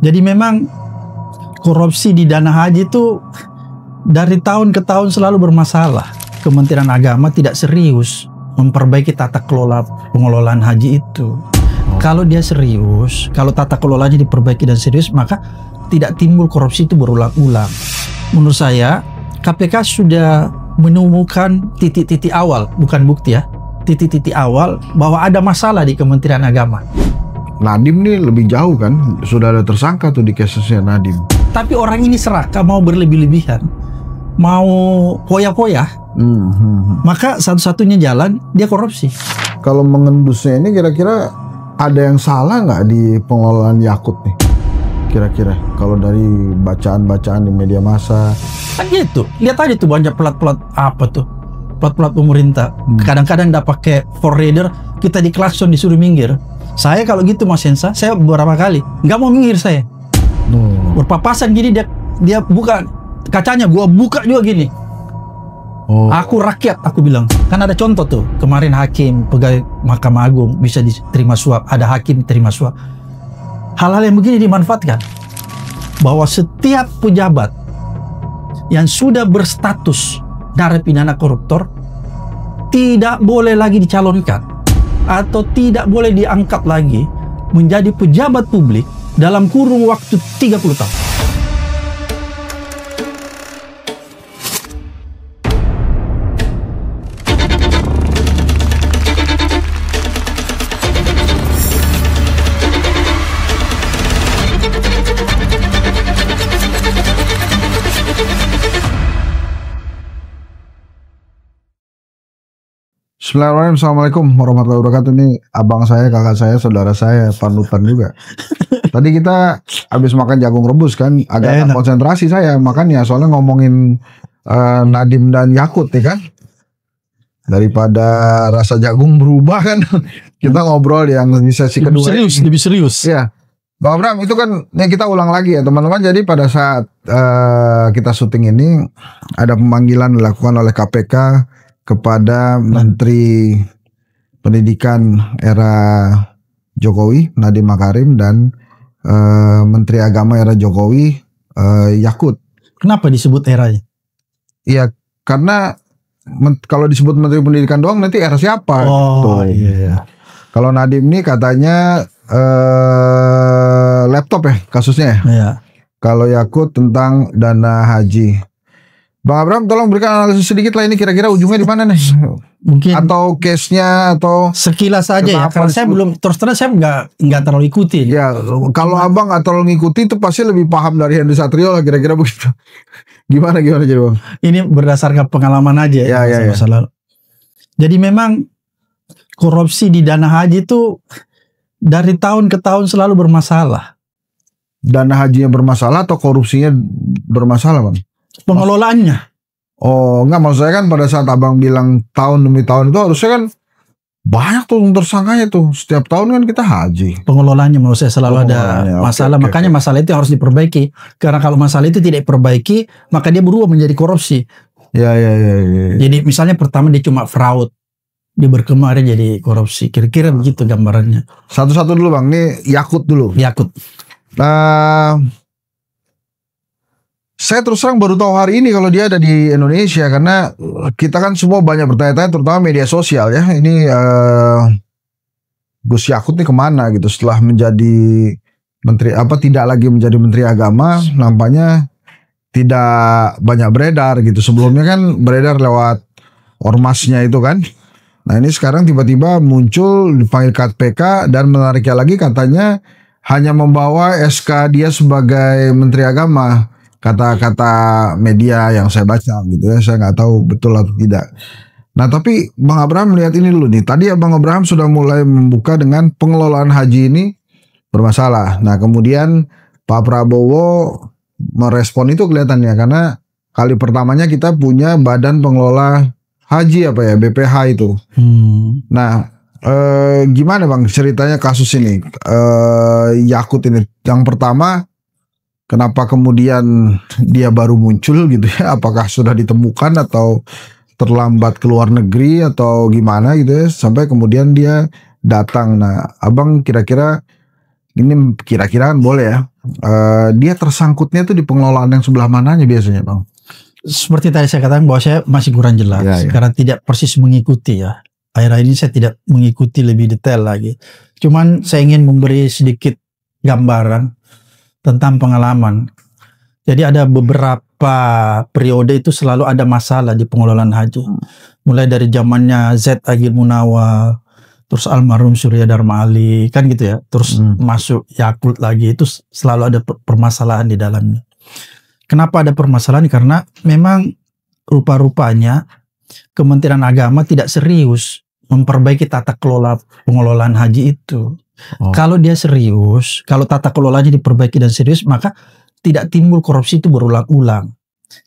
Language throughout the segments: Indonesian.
Jadi memang korupsi di dana haji itu dari tahun ke tahun selalu bermasalah. Kementerian Agama tidak serius memperbaiki tata kelola pengelolaan haji itu. Kalau dia serius, kalau tata kelolanya diperbaiki dan serius, maka tidak timbul korupsi itu berulang-ulang. Menurut saya, KPK sudah menemukan titik-titik awal, bukan bukti ya, titik-titik awal bahwa ada masalah di Kementerian Agama. Nadiem nih lebih jauh kan, sudah ada tersangka tuh di kasusnya Nadiem. Tapi orang ini serakah, mau berlebih-lebihan, mau poya-poya, maka satu-satunya jalan dia korupsi. Kalau mengendusnya ini kira-kira ada yang salah nggak di pengelolaan Yakult nih? Kira-kira kalau dari bacaan-bacaan di media massa. Kan gitu, lihat aja tuh banyak plat-plat apa tuh, plat-plat pemerintah. Kadang-kadang nggak pakai forwarder, kita diklakson disuruh minggir. Saya kalau gitu Mas Hensa, saya beberapa kali nggak mau minggir saya. Berpapasan gini, dia buka kacanya, gua buka juga gini. Aku rakyat, aku bilang. Kan ada contoh tuh, kemarin hakim, pegawai Mahkamah Agung bisa diterima suap, ada hakim terima suap. Hal-hal yang begini dimanfaatkan. Bahwa setiap pejabat yang sudah berstatus narapidana koruptor tidak boleh lagi dicalonkan atau tidak boleh diangkat lagi menjadi pejabat publik dalam kurun waktu 30 tahun. Bismillahirrahmanirrahim. Assalamualaikum warahmatullahi wabarakatuh. Ini abang saya, kakak saya, saudara saya, panutan juga. Tadi kita habis makan jagung rebus kan, agak konsentrasi saya makannya, soalnya ngomongin Nadiem dan Yakult ya kan. Daripada rasa jagung berubah kan, kita ngobrol yang di sesi kedua. Lebih serius. Iya. Bang Abraham, itu kan kita ulang lagi ya teman-teman. Jadi pada saat kita syuting ini ada pemanggilan dilakukan oleh KPK kepada Menteri Pendidikan era Jokowi, Nadiem Makarim, dan Menteri Agama era Jokowi, Yakult. Kenapa disebut eranya? Iya, karena kalau disebut Menteri Pendidikan doang nanti era siapa? Iya. Kalau Nadiem ini katanya laptop ya kasusnya ya? Iya. Kalau Yakult tentang dana haji. Bang Abraham, tolong berikan analisis sedikit lah, ini kira-kira ujungnya di mana nih? Mungkin atau case-nya atau sekilas saja ya. Karena saya belum, terus terang saya nggak terlalu ikutin. Ya, kalau abang nggak terlalu ngikuti itu pasti lebih paham dari Henry Satrio lah, kira-kira begitu. Gimana jadi bang? Ini berdasarkan pengalaman aja ya. Jadi memang korupsi di dana haji itu dari tahun ke tahun selalu bermasalah. Dana hajinya bermasalah atau korupsinya bermasalah bang? Pengelolaannya. Oh enggak, maksud saya kan pada saat abang bilang tahun demi tahun itu harusnya kan banyak tuh tersangkanya tuh. Setiap tahun kan kita haji. Pengelolaannya menurut saya selalu ada masalah. Makanya masalah itu harus diperbaiki. Karena kalau masalah itu tidak diperbaiki, maka dia berubah menjadi korupsi. Ya. Jadi misalnya pertama dia cuma fraud, dia berkembang jadi korupsi. Kira-kira begitu gambarannya. Satu-satu dulu bang, ini Yakult dulu. Yakult. Saya terus terang baru tahu hari ini kalau dia ada di Indonesia, karena kita kan semua banyak bertanya-tanya, terutama media sosial ya. Ini Gus Yakult nih kemana gitu setelah menjadi menteri, tidak lagi menjadi Menteri Agama, nampaknya tidak banyak beredar gitu. Sebelumnya kan beredar lewat ormasnya itu kan. Nah ini sekarang tiba-tiba muncul dipanggil KPK dan menariknya lagi katanya hanya membawa SK dia sebagai Menteri Agama. Kata-kata media yang saya baca gitu ya, saya nggak tahu betul atau tidak. Nah tapi Bang Abraham melihat ini dulu nih. Tadi Bang Abraham sudah mulai membuka dengan pengelolaan haji ini bermasalah. Nah kemudian Pak Prabowo merespon itu kelihatannya karena kali pertamanya kita punya Badan Pengelola Haji BPH itu. Nah gimana Bang ceritanya kasus ini Yakult ini? Yang pertama, kenapa kemudian dia baru muncul gitu ya? Apakah sudah ditemukan atau terlambat ke luar negeri atau gimana gitu ya? Sampai kemudian dia datang. Nah, abang kira-kira ini kira-kira kan boleh ya. Dia tersangkutnya tuh di pengelolaan yang sebelah mananya biasanya, Bang? Seperti tadi saya katakan bahwa saya masih kurang jelas karena tidak persis mengikuti ya. Akhir-akhir ini saya tidak mengikuti lebih detail lagi. Cuman saya ingin memberi sedikit gambaran tentang pengalaman. Jadi ada beberapa periode itu selalu ada masalah di pengelolaan haji. Mulai dari zamannya Z. Agil Munawar, terus almarhum Surya Dharma Ali, kan gitu ya. Terus masuk Yakult lagi, itu selalu ada permasalahan di dalamnya. Kenapa ada permasalahan? Karena memang rupa-rupanya Kementerian Agama tidak serius memperbaiki tata kelola pengelolaan haji itu. Kalau dia serius, kalau tata kelolanya diperbaiki dan serius, maka tidak timbul korupsi itu berulang-ulang.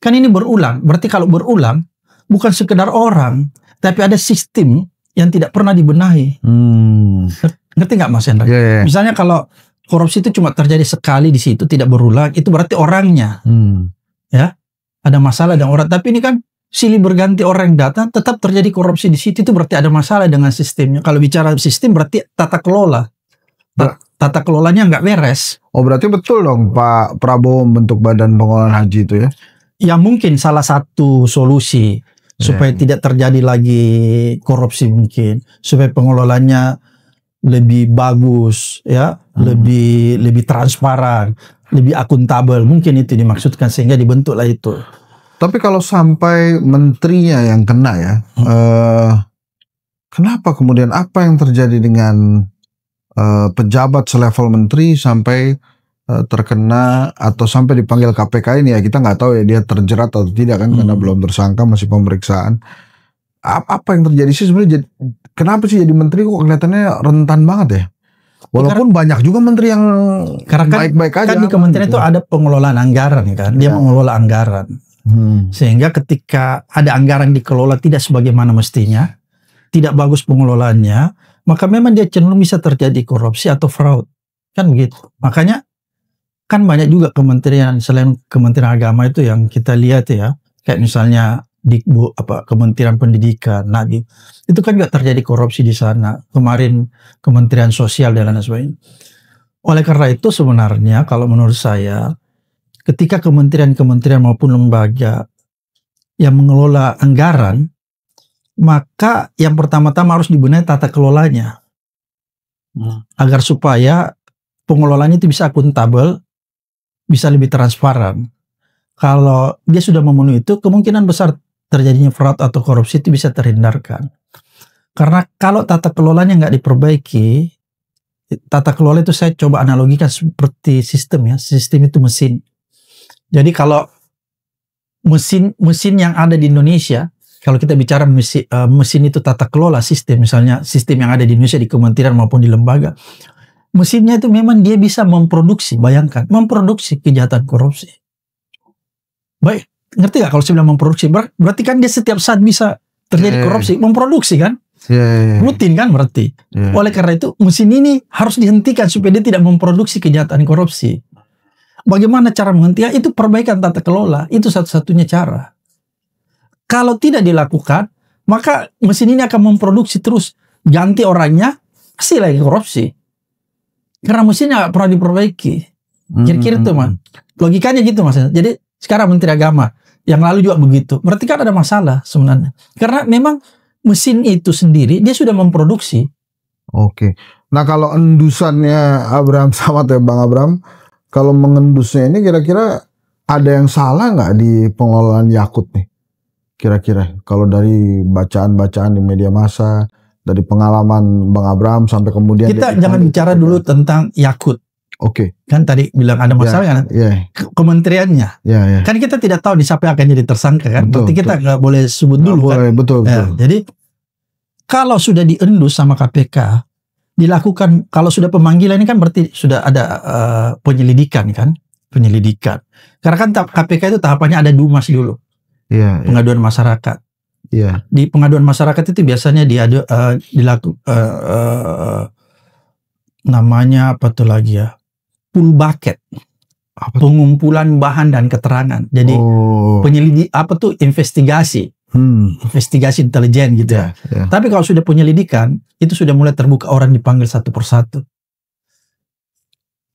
Kan ini berulang, berarti kalau berulang bukan sekedar orang, tapi ada sistem yang tidak pernah dibenahi. Ngerti nggak Mas Hendra? Misalnya kalau korupsi itu cuma terjadi sekali di situ, tidak berulang, itu berarti orangnya. Ya, ada masalah dengan orang. Tapi ini kan silih berganti orang datang, tetap terjadi korupsi di situ, itu berarti ada masalah dengan sistemnya. Kalau bicara sistem berarti tata kelola. Tata kelolanya nggak beres. Oh, berarti betul dong Pak Prabowo membentuk Badan Pengelolaan Haji itu ya? Ya mungkin salah satu solusi supaya tidak terjadi lagi korupsi mungkin. Supaya pengelolanya lebih bagus ya, lebih transparan, lebih akuntabel, mungkin itu dimaksudkan sehingga dibentuklah itu. Tapi kalau sampai menterinya yang kena ya, kenapa kemudian apa yang terjadi dengan pejabat selevel menteri sampai terkena atau sampai dipanggil KPK ini ya, kita nggak tahu ya dia terjerat atau tidak kan karena belum tersangka, masih pemeriksaan. Apa yang terjadi sih sebenarnya? Kenapa sih jadi menteri kok kelihatannya rentan banget ya? Walaupun banyak juga menteri yang baik-baik aja. Kan di kementerian itu ada pengelolaan anggaran kan, dia mengelola anggaran. Sehingga ketika ada anggaran dikelola tidak sebagaimana mestinya, tidak bagus pengelolaannya, maka memang dia cenderung bisa terjadi korupsi atau fraud. Kan begitu. Makanya kan banyak juga kementerian selain Kementerian Agama itu yang kita lihat ya, kayak misalnya Kementerian Pendidikan, Nadiem, itu kan juga terjadi korupsi di sana. Kemarin Kementerian Sosial dan lain sebagainya. Oleh karena itu sebenarnya kalau menurut saya, ketika kementerian-kementerian maupun lembaga yang mengelola anggaran, maka yang pertama-tama harus dibenahi tata kelolanya, agar supaya pengelolaannya itu bisa akuntabel, bisa lebih transparan. Kalau dia sudah memenuhi itu, kemungkinan besar terjadinya fraud atau korupsi itu bisa terhindarkan. Karena kalau tata kelolanya nggak diperbaiki, tata kelola itu saya coba analogikan seperti sistem ya, sistem itu mesin. Jadi kalau mesin yang ada di Indonesia, kalau kita bicara mesin itu tata kelola sistem, misalnya sistem yang ada di Indonesia di kementerian maupun di lembaga, mesinnya itu memang dia bisa memproduksi, bayangkan, memproduksi kejahatan korupsi. Baik, ngerti gak kalau saya bilang memproduksi? Berarti kan dia setiap saat bisa terjadi korupsi, memproduksi kan? Rutin kan berarti. Oleh karena itu mesin ini harus dihentikan supaya dia tidak memproduksi kejahatan korupsi. Bagaimana cara menghentikan? Itu perbaikan tata kelola, itu satu-satunya cara. Kalau tidak dilakukan, maka mesin ini akan memproduksi terus, ganti orangnya, pasti lagi korupsi. Karena mesinnya gak pernah diperbaiki. Kira-kira itu Mas. Logikanya gitu Mas. Jadi sekarang Menteri Agama, yang lalu juga begitu. Berarti kan ada masalah sebenarnya. Karena memang mesin itu sendiri, dia sudah memproduksi. Oke. Nah kalau endusannya Abraham Samad ya Bang Abraham, kalau mengendusnya ini kira-kira ada yang salah nggak di pengelolaan Yakult nih? Kira-kira kalau dari bacaan-bacaan di media massa, dari pengalaman Bang Abraham sampai kemudian kita jangan bicara dulu tentang Yakult. Oke. Kan tadi bilang ada masalah kan? Kementeriannya. Kan kita tidak tahu nih siapa yang akan jadi tersangka kan? Berarti kita nggak boleh sebut dulu kan? Betul. Jadi kalau sudah diendus sama KPK, dilakukan, kalau sudah pemanggilan ini kan berarti sudah ada penyelidikan kan? Penyelidikan. Karena kan KPK itu tahapannya ada DUMAS dulu. Pengaduan masyarakat. Di pengaduan masyarakat itu biasanya namanya apa tuh lagi ya? Pool bucket. Pengumpulan bahan dan keterangan. Jadi penyelidik apa tuh investigasi. Investigasi intelijen gitu ya. Tapi kalau sudah penyelidikan, itu sudah mulai terbuka, orang dipanggil satu persatu.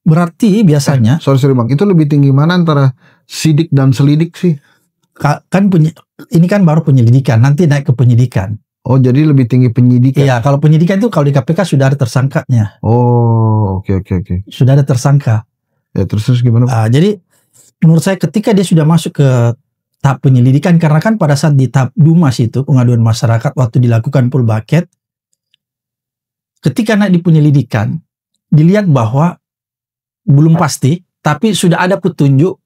Berarti biasanya Sorry Bang, itu lebih tinggi mana antara sidik dan selidik sih? kan ini kan baru penyelidikan, nanti naik ke penyidikan. Oh, jadi lebih tinggi penyidikan. Iya, kalau penyidikan itu kalau di KPK sudah ada tersangkanya. Oh, oke. Sudah ada tersangka. Ya terus gimana? Jadi menurut saya ketika dia sudah masuk ke tahap penyelidikan, karena kan pada saat di tahap Dumas itu pengaduan masyarakat waktu dilakukan full bucket, ketika naik di penyelidikan dilihat bahwa belum pasti, tapi sudah ada petunjuk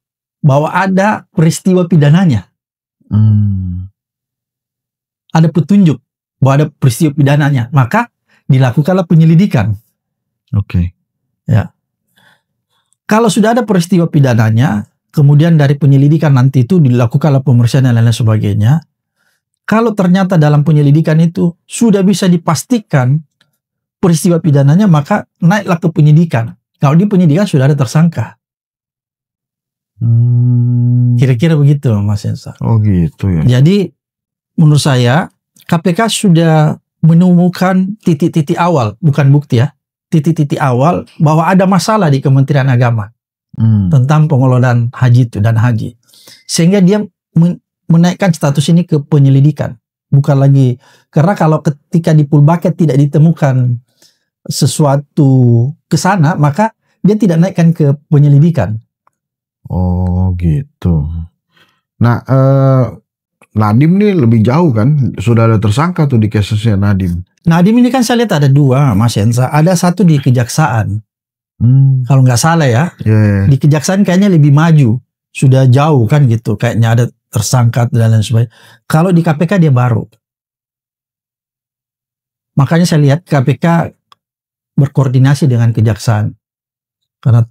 bahwa ada peristiwa pidananya. Ada petunjuk bahwa ada peristiwa pidananya, maka dilakukanlah penyelidikan. Oke. Ya. Kalau sudah ada peristiwa pidananya, kemudian dari penyelidikan nanti itu dilakukanlah pemeriksaan dan lain-lain sebagainya. Kalau ternyata dalam penyelidikan itu sudah bisa dipastikan peristiwa pidananya, maka naiklah ke penyidikan. Kalau di penyidikan sudah ada tersangka. Kira-kira begitu, Mas Ensa. Oh gitu ya. Jadi menurut saya KPK sudah menemukan titik-titik awal, bukan bukti ya, titik-titik awal bahwa ada masalah di Kementerian Agama tentang pengelolaan haji itu dan haji, sehingga dia menaikkan status ini ke penyelidikan, bukan lagi karena kalau ketika di full bucket tidak ditemukan sesuatu ke sana, maka dia tidak naikkan ke penyelidikan. Oh gitu. Nah, Nadiem nih lebih jauh kan, sudah ada tersangka tuh di kasusnya Nadiem. Nadiem ini kan saya lihat ada dua, Mas Ensa. Ada satu di Kejaksaan, kalau nggak salah ya. Di Kejaksaan kayaknya lebih maju, sudah jauh kan gitu, kayaknya ada tersangka dan lain sebagainya. Kalau di KPK dia baru. Makanya saya lihat KPK berkoordinasi dengan Kejaksaan, karena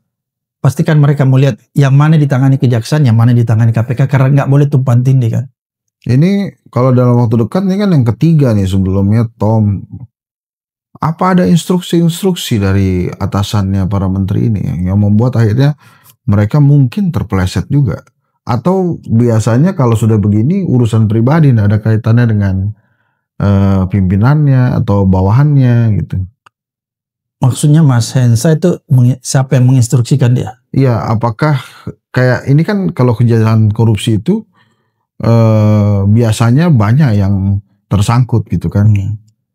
pastikan mereka melihat yang mana ditangani Kejaksaan, yang mana ditangani KPK, karena nggak boleh tumpang tindih kan. Ini kalau dalam waktu dekat ini kan yang ketiga nih, sebelumnya Tom. Apa ada instruksi-instruksi dari atasannya para menteri ini yang membuat akhirnya mereka mungkin terpeleset juga? Atau biasanya kalau sudah begini urusan pribadi, tidak ada kaitannya dengan pimpinannya atau bawahannya gitu? Maksudnya Mas Hensa itu siapa yang menginstruksikan dia? Iya, apakah kayak ini kan kalau kejahatan korupsi itu biasanya banyak yang tersangkut gitu kan.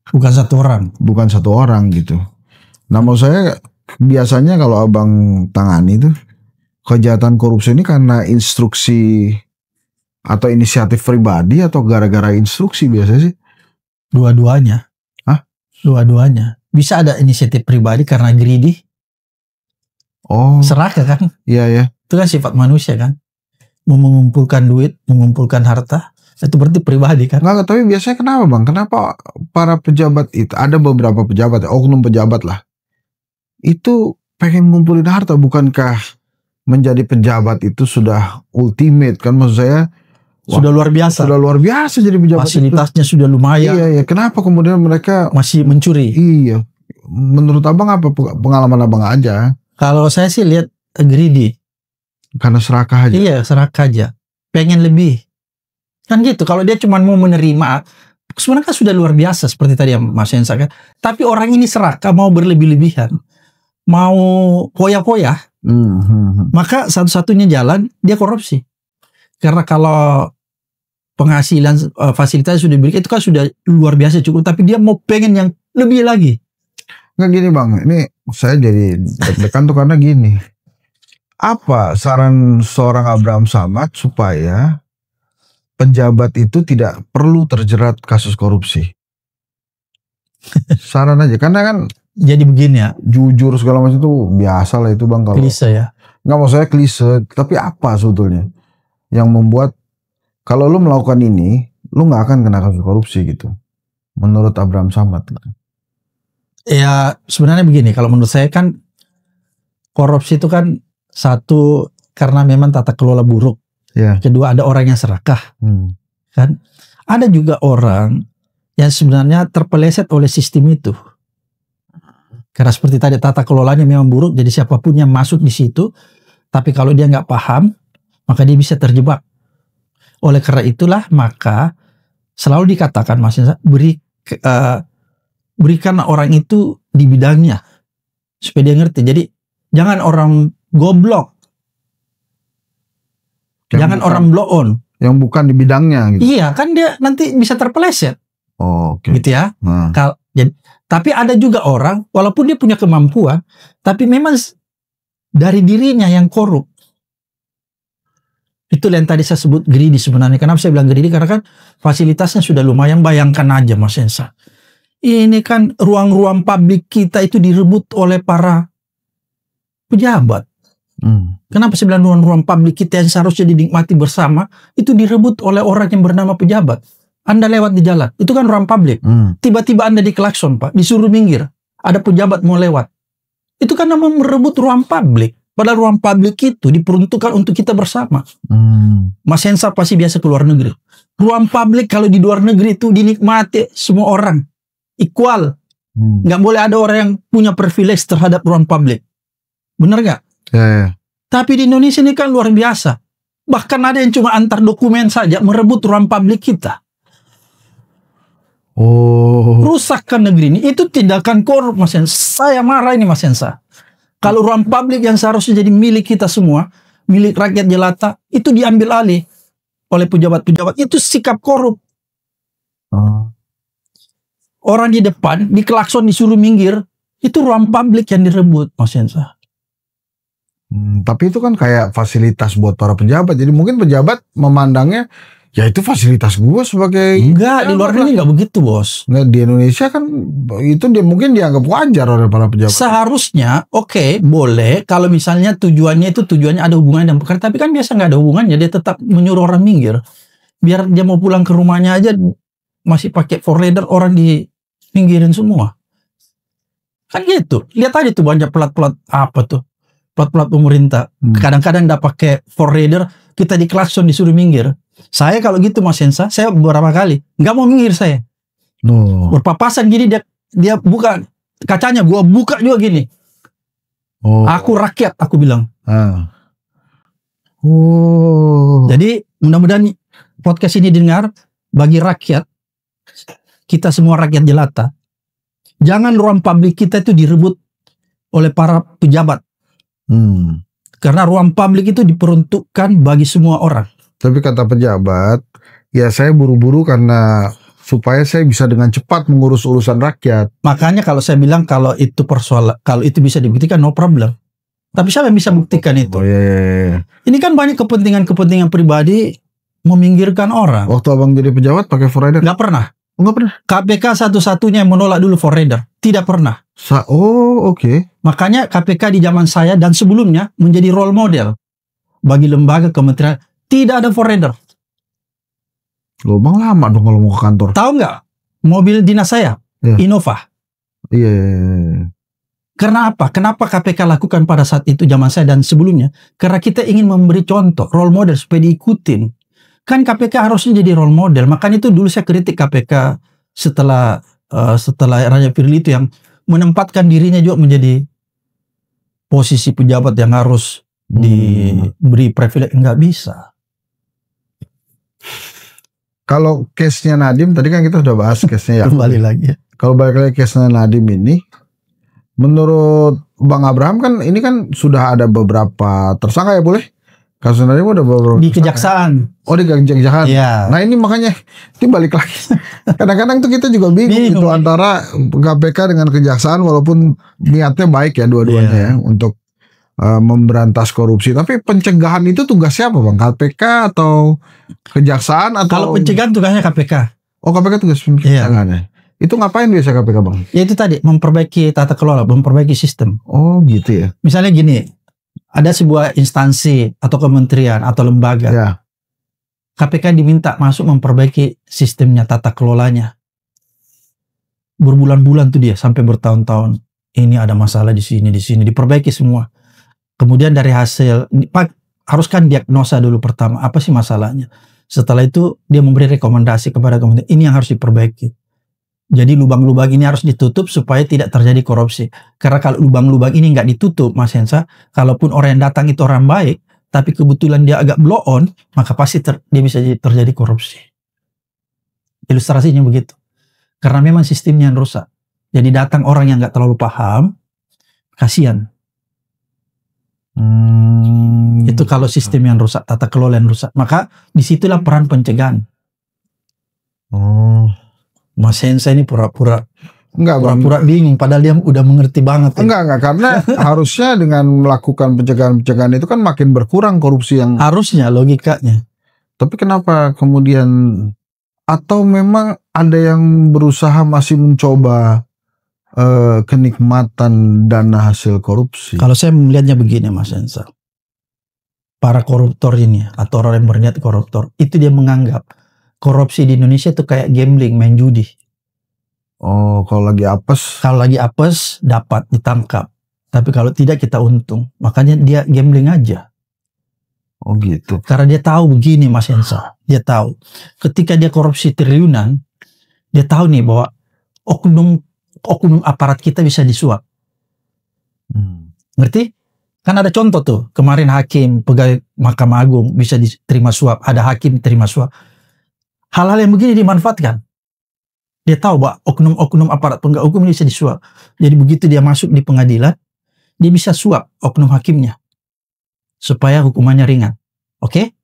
Bukan satu orang. Bukan satu orang gitu. Nah maksud saya biasanya kalau abang tangani itu kejahatan korupsi ini karena instruksi atau inisiatif pribadi atau gara-gara instruksi biasanya sih? Dua-duanya. Hah? Dua-duanya. Bisa ada inisiatif pribadi karena greedy. Oh. Serakah kan? Iya. Itu kan sifat manusia kan. Mengumpulkan duit, mengumpulkan harta, itu berarti pribadi kan? Nggak, tapi biasanya kenapa Bang? Kenapa para pejabat itu, ada beberapa pejabat, oknum pejabat lah, itu pengen ngumpulin harta? Bukankah menjadi pejabat itu sudah ultimate kan? Maksud saya sudah luar biasa. Sudah luar biasa jadi pejabat. Fasilitasnya itu sudah lumayan. Iya. Kenapa kemudian mereka masih mencuri? Iya. Menurut abang apa pengalaman abang aja? Kalau saya sih lihat greedy. Karena serakah aja. Iya, serakah aja. Pengen lebih. Kan gitu. Kalau dia cuma mau menerima, sebenarnya kan sudah luar biasa seperti tadi yang Mas Hensa kan. Tapi orang ini serakah, mau berlebih-lebihan, mau poya-poya. Maka satu-satunya jalan dia korupsi. Karena kalau penghasilan fasilitas sudah diberikan itu kan sudah luar biasa cukup, tapi dia mau pengen yang lebih lagi. Nggak gini Bang, ini saya jadi deg-degan tuh karena gini. Apa saran seorang Abraham Samad supaya pejabat itu tidak perlu terjerat kasus korupsi? Saran aja, karena kan jadi begini ya, jujur segala macam itu biasa lah itu Bang. Kalau klise ya, nggak mau saya klise, tapi apa sebetulnya yang membuat kalau lu melakukan ini lu nggak akan kena kasus korupsi gitu menurut Abraham Samad gitu? Ya sebenarnya begini, kalau menurut saya kan korupsi itu kan satu karena memang tata kelola buruk, kedua ada orang yang serakah, kan ada juga orang yang sebenarnya terpeleset oleh sistem itu. Karena seperti tadi tata kelolanya memang buruk, jadi siapapun yang masuk di situ, tapi kalau dia nggak paham, maka dia bisa terjebak. Oleh karena itulah maka selalu dikatakan maksudnya berikan orang itu di bidangnya supaya dia ngerti. Jangan orang goblok. Jangan orang blow on. Yang bukan di bidangnya gitu. Iya, kan dia nanti bisa terpeleset. Oh, oke. Gitu ya. Tapi ada juga orang, walaupun dia punya kemampuan, tapi memang dari dirinya yang korup. Itu yang tadi saya sebut greedy sebenarnya. Kenapa saya bilang greedy? Karena kan fasilitasnya sudah lumayan. Bayangkan aja Mas Hensa. Ini kan ruang-ruang publik kita itu direbut oleh para pejabat. Kenapa saya bilang ruang-ruang publik kita yang seharusnya dinikmati bersama itu direbut oleh orang yang bernama pejabat? Anda lewat di jalan, itu kan ruang publik. Tiba-tiba Anda diklakson, Pak, disuruh minggir. Ada pejabat mau lewat. Itu karena mau merebut ruang publik. Padahal ruang publik itu diperuntukkan untuk kita bersama. Mas Hensa pasti biasa ke luar negeri. Ruang publik kalau di luar negeri itu dinikmati semua orang. Equal. Nggak boleh ada orang yang punya privilege terhadap ruang publik. Benar nggak? Ya. Tapi di Indonesia ini kan luar biasa. Bahkan ada yang cuma antar dokumen saja merebut ruang publik kita. Rusakkan negeri ini. Itu tindakan korup, Mas Hensa. Saya marah ini, Mas Hensa. Kalau ruang publik yang seharusnya jadi milik kita semua, milik rakyat jelata, itu diambil alih oleh pejabat-pejabat. Itu sikap korup. Orang di depan, diklakson, disuruh minggir, itu ruang publik yang direbut, Mas Hensa. Tapi itu kan kayak fasilitas buat para pejabat. Jadi mungkin pejabat memandangnya, ya itu fasilitas gue sebagai... Enggak, di luar negeri enggak begitu, Bos. Nah, di Indonesia kan itu dia mungkin dianggap wajar oleh para pejabat. Seharusnya, oke, boleh. Kalau misalnya tujuannya ada hubungannya dengan pekerjaan. Tapi kan biasa nggak ada hubungannya. Dia tetap menyuruh orang minggir. Biar dia mau pulang ke rumahnya aja masih pakai forerunner, orang di pinggirin semua. Kan gitu. Lihat aja tuh banyak pelat-pelat pelat pemerintah. Kadang-kadang nggak pakai forerunner, kita diklakson disuruh minggir. Saya kalau gitu Mas Hensa, saya beberapa kali nggak mau minggir saya. Berpapasan gini dia buka kacanya, gua buka juga gini. Aku rakyat, aku bilang. Jadi mudah-mudahan podcast ini dengar bagi rakyat, kita semua rakyat jelata. Jangan ruang publik kita itu direbut oleh para pejabat. Karena ruang publik itu diperuntukkan bagi semua orang. Tapi kata pejabat, ya saya buru-buru karena supaya saya bisa dengan cepat mengurus urusan rakyat. Makanya kalau saya bilang kalau itu bisa dibuktikan, no problem. Tapi siapa yang bisa buktikan itu? Ini kan banyak kepentingan pribadi meminggirkan orang. Waktu abang jadi pejabat pakai forerunner? Nggak pernah. Nggak pernah. KPK satu-satunya yang menolak dulu forerunner. Tidak pernah. Oke. Makanya KPK di zaman saya dan sebelumnya menjadi role model bagi lembaga kementerian. Tidak ada forerunner. Bang lama dong kalau mau ke kantor. Tahu nggak? Mobil dinas saya, Innova. Iya. Karena apa? Kenapa KPK lakukan pada saat itu zaman saya dan sebelumnya? Karena kita ingin memberi contoh, role model supaya diikutin. Kan KPK harusnya jadi role model. Makanya itu dulu saya kritik KPK setelah Raja Firly itu yang menempatkan dirinya juga menjadi posisi pejabat yang harus diberi privilege. Nggak bisa. Kalau case-nya Nadiem, tadi kan kita sudah bahas case-nya ya. Kembali lagi. Kalau balik lagi case-nya Nadiem ini, menurut Bang Abraham kan ini kan sudah ada beberapa tersangka ya boleh? Kasus Nadiem udah beberapa di kejaksaan. Oh di kejaksaan. Iya. Nah ini makanya ini balik lagi. Kadang-kadang tuh kita juga bingung itu antara KPK dengan kejaksaan walaupun niatnya baik ya dua-duanya ya untuk memberantas korupsi. Tapi pencegahan itu tugas siapa Bang? KPK atau kejaksaan atau? Kalau pencegahan tugasnya KPK. Oh KPK tugas pencegahan ya. Itu ngapain biasa KPK Bang? Ya itu tadi memperbaiki tata kelola, memperbaiki sistem. Oh gitu ya. Misalnya gini, ada sebuah instansi atau kementerian atau lembaga. Ya. KPK diminta masuk memperbaiki sistemnya, tata kelolanya. Berbulan-bulan tuh dia sampai bertahun-tahun. Ini ada masalah di sini, diperbaiki semua. Kemudian dari hasil, harus kan diagnosa dulu pertama, apa sih masalahnya. Setelah itu dia memberi rekomendasi kepada kementerian, ini yang harus diperbaiki. Jadi lubang-lubang ini harus ditutup supaya tidak terjadi korupsi. Karena kalau lubang-lubang ini nggak ditutup, Mas Hensa, kalaupun orang yang datang itu orang baik, tapi kebetulan dia agak blow on, maka pasti dia bisa terjadi korupsi. Ilustrasinya begitu. Karena memang sistemnya yang rusak. Jadi datang orang yang nggak terlalu paham, kasihan. Itu kalau sistem yang rusak, tata kelola yang rusak. Maka disitulah peran pencegahan. Mas Hensa ini pura-pura bingung, padahal dia udah mengerti banget. Enggak, karena harusnya dengan melakukan pencegahan itu kan makin berkurang korupsi yang harusnya logikanya. Tapi kenapa kemudian, atau memang ada yang berusaha masih mencoba kenikmatan dana hasil korupsi? Kalau saya melihatnya begini Mas Hensa, para koruptor ini atau orang yang berniat koruptor itu dia menganggap korupsi di Indonesia itu kayak gambling, main judi. Oh, kalau lagi apes dapat, ditangkap. Tapi kalau tidak kita untung. Makanya dia gambling aja. Oh gitu. Karena dia tahu begini Mas Hensa. Dia tahu ketika dia korupsi triliunan, dia tahu nih bahwa oknum aparat kita bisa disuap. Ngerti? Kan ada contoh tuh. Kemarin hakim, pegawai Mahkamah Agung bisa diterima suap. Ada hakim terima suap. Hal-hal yang begini dimanfaatkan. Dia tahu bahwa oknum-oknum aparat penegak hukum bisa disuap. Jadi begitu dia masuk di pengadilan, dia bisa suap oknum hakimnya. Supaya hukumannya ringan. Oke?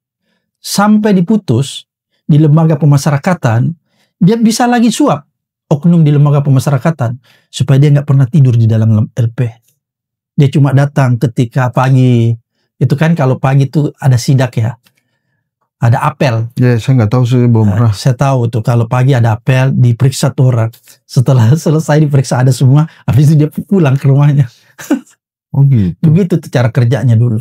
Sampai diputus di lembaga pemasyarakatan, dia bisa lagi suap oknum di lembaga pemasyarakatan. Supaya dia nggak pernah tidur di dalam LP. Dia cuma datang ketika pagi. Itu kan kalau pagi itu ada sidak ya. Ada apel. Ya, saya nggak tahu sih, belum pernah. Saya tahu tuh kalau pagi ada apel, diperiksa tuh orang. Setelah selesai diperiksa ada semua, habis itu dia pulang ke rumahnya. Oh gitu. Begitu tuh cara kerjanya dulu.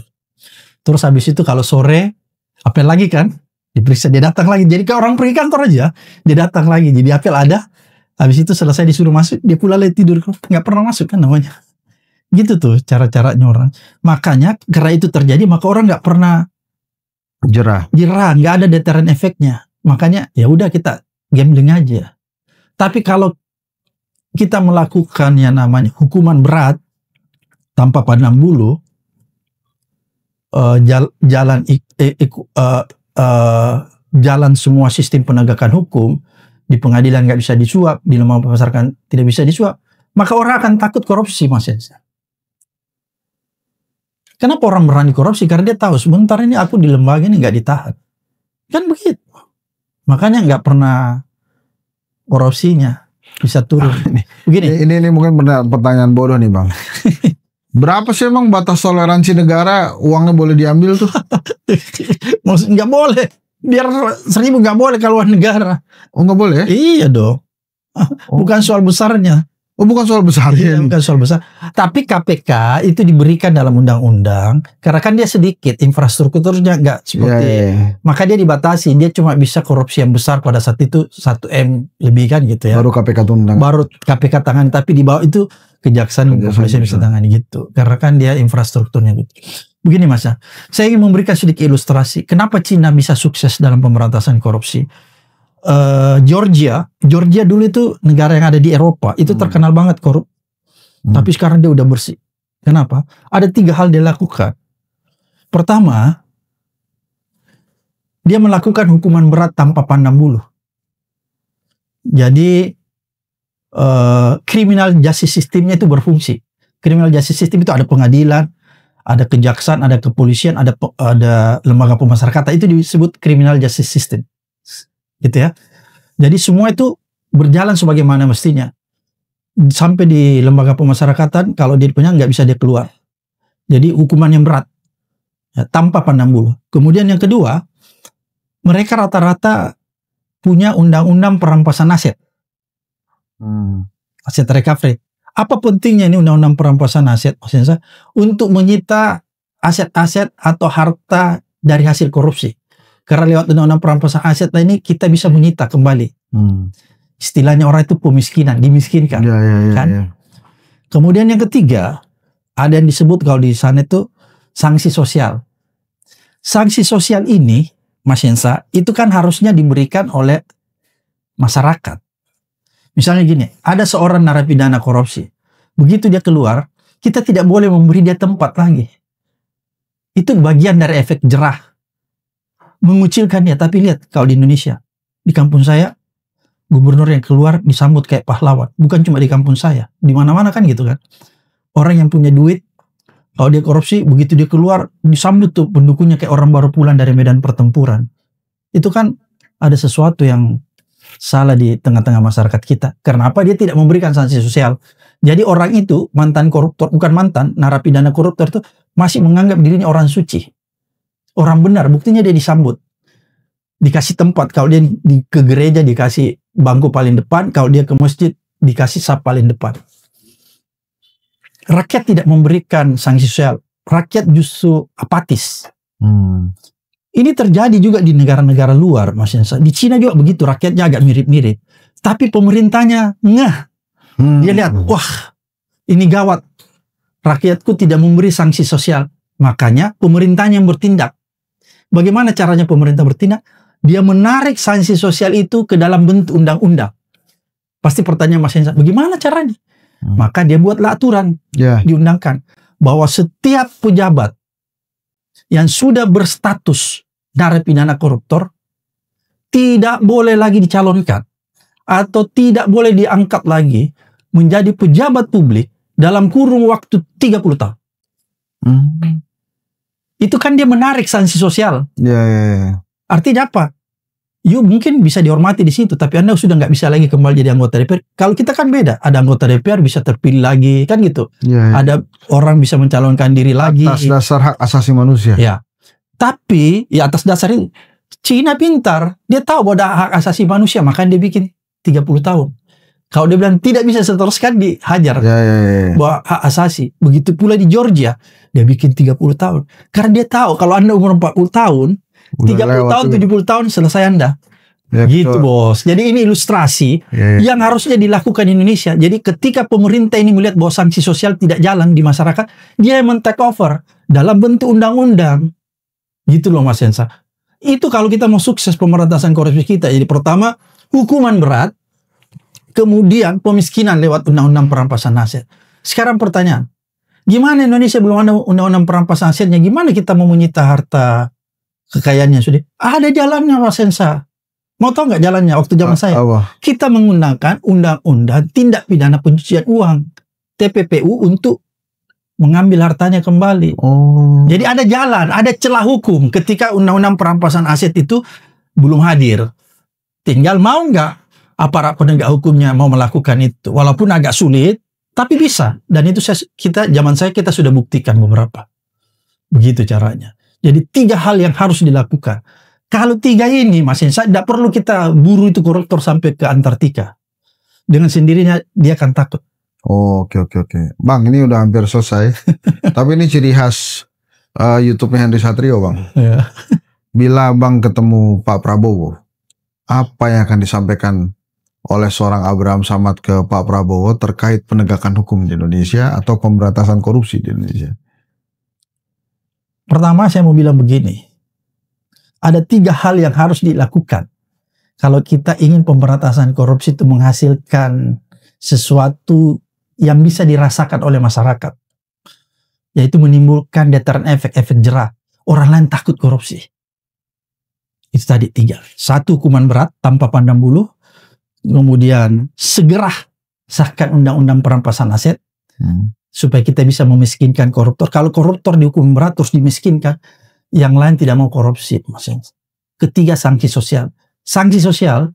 Terus habis itu kalau sore apel lagi kan, diperiksa, dia datang lagi. Jadi kayak orang pergi kantor aja, dia datang lagi. Jadi apel ada, habis itu selesai disuruh masuk, dia pulang lagi tidur, nggak pernah masuk kan namanya. Gitu tuh cara-caranya orang. Makanya karena itu terjadi, maka orang nggak pernah jerah, nggak ada deteran efeknya. Makanya ya udah kita gambling aja. Tapi kalau kita melakukan yang namanya hukuman berat tanpa pandang bulu, jalan semua sistem penegakan hukum, di pengadilan nggak bisa disuap, di lembaga pemasyarakatan tidak bisa disuap, maka orang akan takut korupsi Mas Hensa. Kenapa orang berani korupsi? Karena dia tahu sebentar ini aku di lembaga ini nggak ditahan. Kan begitu. Makanya nggak pernah korupsinya bisa turun. Begini. Ini mungkin pertanyaan bodoh nih Bang. Berapa sih emang batas toleransi negara uangnya boleh diambil tuh? Maksud nggak boleh. Biar 1.000 nggak boleh kalau uang negara. Oh nggak boleh? Iya dong. Bukan soal besarnya. Oh bukan soal besar ya? Bukan soal besar. Tapi KPK itu diberikan dalam undang-undang karena kan dia sedikit, infrastrukturnya nggak seperti, maka dia dibatasi. Dia cuma bisa korupsi yang besar pada saat itu 1M lebih kan gitu ya. Baru KPK tundang. Baru KPK tangani, tapi di bawah itu kejaksaan kepolisian bisa tangani gitu. Karena kan dia infrastrukturnya gitu. Begini Mas, saya ingin memberikan sedikit ilustrasi kenapa Cina bisa sukses dalam pemberantasan korupsi. Georgia dulu itu negara yang ada di Eropa itu terkenal banget korup, tapi sekarang dia udah bersih. Kenapa? Ada 3 hal dia lakukan. Pertama, dia melakukan hukuman berat tanpa pandang bulu. Jadi criminal justice systemnya itu berfungsi. Criminal justice system itu ada pengadilan, ada kejaksaan, ada kepolisian, ada lembaga pemasyarakatan, itu disebut criminal justice system. Gitu ya. Jadi semua itu berjalan sebagaimana mestinya. Sampai di lembaga pemasyarakatan kalau dia punya nggak bisa dia keluar. Jadi hukuman yang berat ya, tanpa pandang bulu. Kemudian yang kedua, mereka rata-rata punya undang-undang perampasan aset. Aset recovery. Apa pentingnya ini undang-undang perampasan aset? Maksudnya untuk menyita aset-aset atau harta dari hasil korupsi. Karena lewat undang-undang perampasan aset ini kita bisa menyita kembali. Istilahnya orang itu pemiskinan, dimiskinkan. Kan? Kemudian yang ketiga, ada yang disebut kalau di sana itu sanksi sosial. Sanksi sosial ini, Mas Hensa, itu kan harusnya diberikan oleh masyarakat. Misalnya gini, ada seorang narapidana korupsi. Begitu dia keluar, kita tidak boleh memberi dia tempat lagi. Itu bagian dari efek jerah. Mengucilkan dia, tapi lihat kalau di Indonesia, di kampung saya, gubernur yang keluar disambut kayak pahlawan. Bukan cuma di kampung saya, di mana-mana kan gitu kan. Orang yang punya duit, Kalau dia korupsi, begitu dia keluar, disambut tuh pendukungnya kayak orang baru pulang dari medan pertempuran. Itu kan ada sesuatu yang salah di tengah-tengah masyarakat kita. Karena apa? Dia tidak memberikan sanksi sosial. Jadi orang itu, mantan koruptor, bukan mantan, narapidana koruptor itu masih menganggap dirinya orang suci. Orang benar, buktinya dia disambut. Dikasih tempat, kalau dia ke gereja dikasih bangku paling depan, kalau dia ke masjid dikasih sap paling depan. Rakyat tidak memberikan sanksi sosial. Rakyat justru apatis. Ini terjadi juga di negara-negara luar, Mas Yansa. Di Cina juga begitu, rakyatnya agak mirip-mirip. Tapi pemerintahnya ngeh. Dia lihat, wah, ini gawat. Rakyatku tidak memberi sanksi sosial. Makanya pemerintahnya yang bertindak. Bagaimana caranya pemerintah bertindak? Dia menarik sanksi sosial itu ke dalam bentuk undang-undang. Pasti pertanyaan Mas Yansa, bagaimana caranya? Maka dia buatlah aturan, diundangkan, bahwa setiap pejabat yang sudah berstatus narapidana koruptor tidak boleh lagi dicalonkan atau tidak boleh diangkat lagi menjadi pejabat publik dalam kurun waktu 30 tahun. Itu kan dia menarik sanksi sosial. Artinya apa? Mungkin bisa dihormati di situ, tapi Anda sudah nggak bisa lagi kembali jadi anggota DPR. Kalau kita kan beda, ada anggota DPR bisa terpilih lagi, kan gitu. Ada orang bisa mencalonkan diri lagi. Atas dasar hak asasi manusia. Ya, tapi ya atas dasar ini, Cina pintar, dia tahu bahwa ada hak asasi manusia, makanya dia bikin 30 tahun. Kalau dia bilang tidak bisa seteruskan, dihajar. Bahwa hak asasi. Begitu pula di Georgia, dia bikin 30 tahun. Karena dia tahu kalau Anda umur 40 tahun, 30 tahun, 70 tahun selesai Anda. Gitu bos. Jadi ini ilustrasi yang harusnya dilakukan di Indonesia. Jadi ketika pemerintah ini melihat bahwa sanksi sosial tidak jalan di masyarakat, dia yang men-take over dalam bentuk undang-undang. Gitu loh Mas Yansa. Itu kalau kita mau sukses pemberantasan korupsi kita. Jadi pertama, hukuman berat. Kemudian pemiskinan lewat undang-undang perampasan aset. Sekarang pertanyaan, gimana Indonesia belum ada undang-undang perampasan asetnya? Gimana kita mau menyita harta kekayaannya sudah? Ada jalannya Mas Yansa. Mau tahu nggak jalannya? Waktu zaman saya, kita menggunakan undang-undang tindak pidana pencucian uang (TPPU) untuk mengambil hartanya kembali. Jadi ada jalan, ada celah hukum ketika undang-undang perampasan aset itu belum hadir. Tinggal mau nggak aparat penegak hukumnya mau melakukan itu, walaupun agak sulit, tapi bisa. Dan itu zaman saya kita sudah buktikan beberapa. Begitu caranya. Jadi 3 hal yang harus dilakukan. Kalau 3 ini, Mas Yansa, tidak perlu kita buru itu koruptor sampai ke Antartika. Dengan sendirinya dia akan takut. Oke. Bang, ini udah hampir selesai. Tapi ini ciri khas YouTube-nya Henry Satrio, Bang. Bila Bang ketemu Pak Prabowo, apa yang akan disampaikan oleh seorang Abraham Samad ke Pak Prabowo terkait penegakan hukum di Indonesia atau pemberantasan korupsi di Indonesia? Pertama saya mau bilang begini, ada 3 hal yang harus dilakukan kalau kita ingin pemberantasan korupsi itu menghasilkan sesuatu yang bisa dirasakan oleh masyarakat, yaitu menimbulkan deterrent efek jerah. Orang lain takut korupsi. Itu tadi 3. 1, hukuman berat tanpa pandang bulu. Kemudian segera sahkan undang-undang perampasan aset supaya kita bisa memiskinkan koruptor. Kalau koruptor dihukum berat terus dimiskinkan, yang lain tidak mau korupsi. Ketiga, sanksi sosial. Sanksi sosial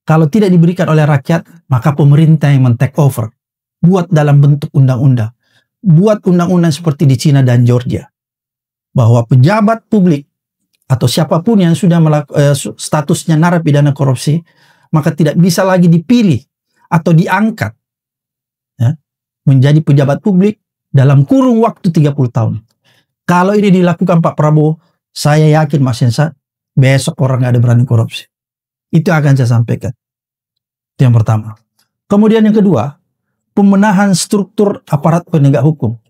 kalau tidak diberikan oleh rakyat, maka pemerintah yang men-take over. Buat dalam bentuk undang-undang. Buat undang-undang seperti di Cina dan Georgia, bahwa pejabat publik atau siapapun yang sudah statusnya narapidana korupsi, maka tidak bisa lagi dipilih atau diangkat menjadi pejabat publik dalam kurun waktu 30 tahun. Kalau ini dilakukan Pak Prabowo, saya yakin Mas Yansa, besok orang nggak ada berani korupsi. Itu akan saya sampaikan. Itu yang pertama. Kemudian yang kedua, pembenahan struktur aparat penegak hukum.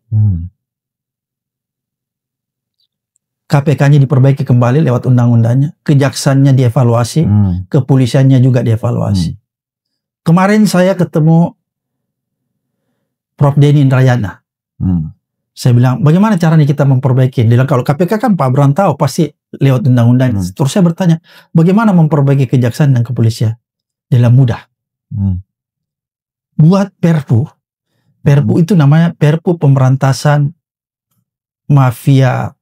KPK-nya diperbaiki kembali lewat undang-undangnya, kejaksaannya dievaluasi, kepolisiannya juga dievaluasi. Kemarin saya ketemu Prof. Denny Indrayana. Saya bilang, bagaimana caranya kita memperbaiki? Dia bilang, kalau KPK kan Pak Abraham tahu pasti lewat undang-undang. Terus saya bertanya, bagaimana memperbaiki kejaksaan dan kepolisian? Dia bilang mudah. Buat Perpu. Perpu itu namanya Perpu Pemberantasan mafia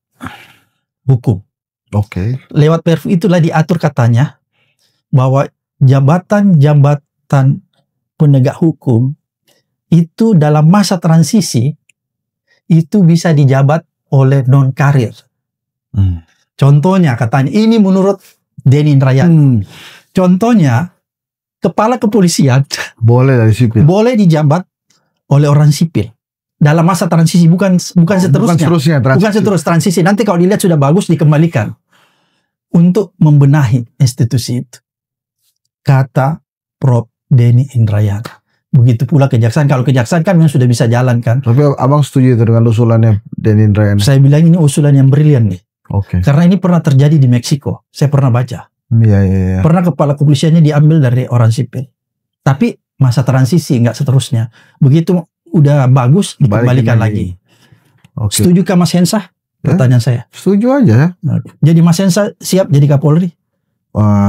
hukum. Oke. Lewat Perpu itulah diatur katanya bahwa jabatan-jabatan penegak hukum itu dalam masa transisi itu bisa dijabat oleh non karir. Contohnya katanya ini menurut Denny Indrayana. Contohnya kepala kepolisian Boleh dari sipil. boleh dijabat oleh orang sipil dalam masa transisi, bukan seterusnya. Bukan seterus transisi. Nanti kalau dilihat sudah bagus dikembalikan untuk membenahi institusi itu. Kata Prof. Denny Indrayana. Begitu pula kejaksaan. Kalau kejaksaan kan memang sudah bisa jalan kan. Tapi abang setuju itu dengan usulannya Denny Indrayana? Saya bilang ini usulan yang brilian nih. Oke. Karena ini pernah terjadi di Meksiko. Saya pernah baca. Iya. Pernah kepala kepolisiannya diambil dari orang sipil. Tapi masa transisi, nggak seterusnya. Begitu udah bagus, dikembalikan lagi. Oke. Setujukah Mas Hensa? Pertanyaan saya. Setuju aja. Jadi Mas Hensa siap jadi Kapolri?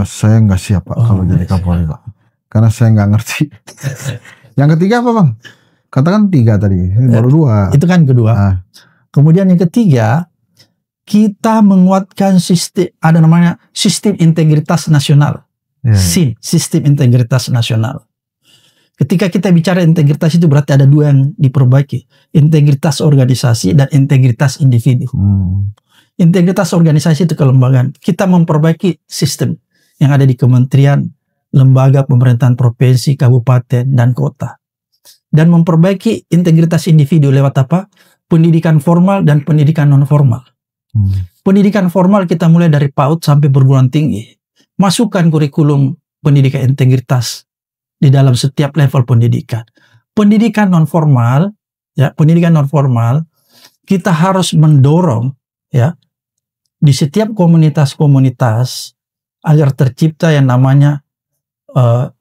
Saya nggak siap Pak kalau jadi Kapolri Pak. Karena saya nggak ngerti. Yang ketiga apa Bang? Katakan 3 tadi. Ini baru 2. Itu kan kedua. Kemudian yang ketiga, kita menguatkan sistem, ada namanya sistem integritas nasional. SIN, sistem integritas nasional. Ketika kita bicara integritas itu berarti ada 2 yang diperbaiki. Integritas organisasi dan integritas individu. Integritas organisasi itu kelembagaan. Kita memperbaiki sistem yang ada di kementerian, lembaga pemerintahan provinsi, kabupaten, dan kota. Dan memperbaiki integritas individu lewat apa? Pendidikan formal dan pendidikan non formal. Pendidikan formal kita mulai dari PAUD sampai perguruan tinggi. Masukkan kurikulum pendidikan integritas di dalam setiap level pendidikan. Pendidikan non formal, ya, pendidikan non formal kita harus mendorong, ya, di setiap komunitas-komunitas agar tercipta yang namanya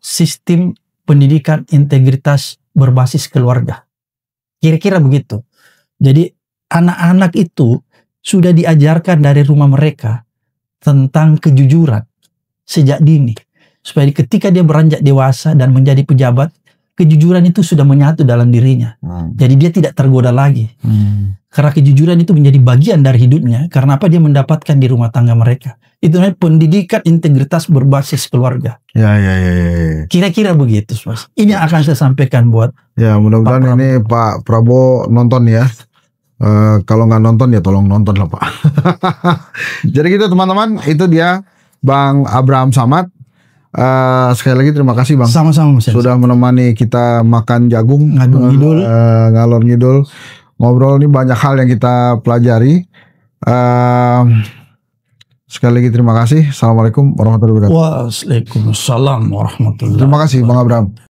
sistem pendidikan integritas berbasis keluarga. Kira-kira begitu. Jadi anak-anak itu sudah diajarkan dari rumah mereka tentang kejujuran sejak dini. Supaya ketika dia beranjak dewasa dan menjadi pejabat, kejujuran itu sudah menyatu dalam dirinya. Jadi dia tidak tergoda lagi. Karena kejujuran itu menjadi bagian dari hidupnya. Karena apa? Dia mendapatkan di rumah tangga mereka. Itu namanya pendidikan integritas berbasis keluarga. Ya. Kira-kira begitu, Mas. Ini yang akan saya sampaikan buat. Ya, mudah-mudahan ini Pak Prabowo nonton ya. Kalau nggak nonton ya tolong nonton lah Pak. Jadi gitu teman-teman, itu dia Bang Abraham Samad. Sekali lagi terima kasih Bang. Sama-sama Mas. Sudah menemani kita makan jagung, ngalor ngidul, ngobrol. Ini banyak hal yang kita pelajari. Sekali lagi terima kasih. Assalamualaikum warahmatullahi wabarakatuh. Waalaikumsalam warahmatullahi wabarakatuh. Terima kasih Bang Abraham.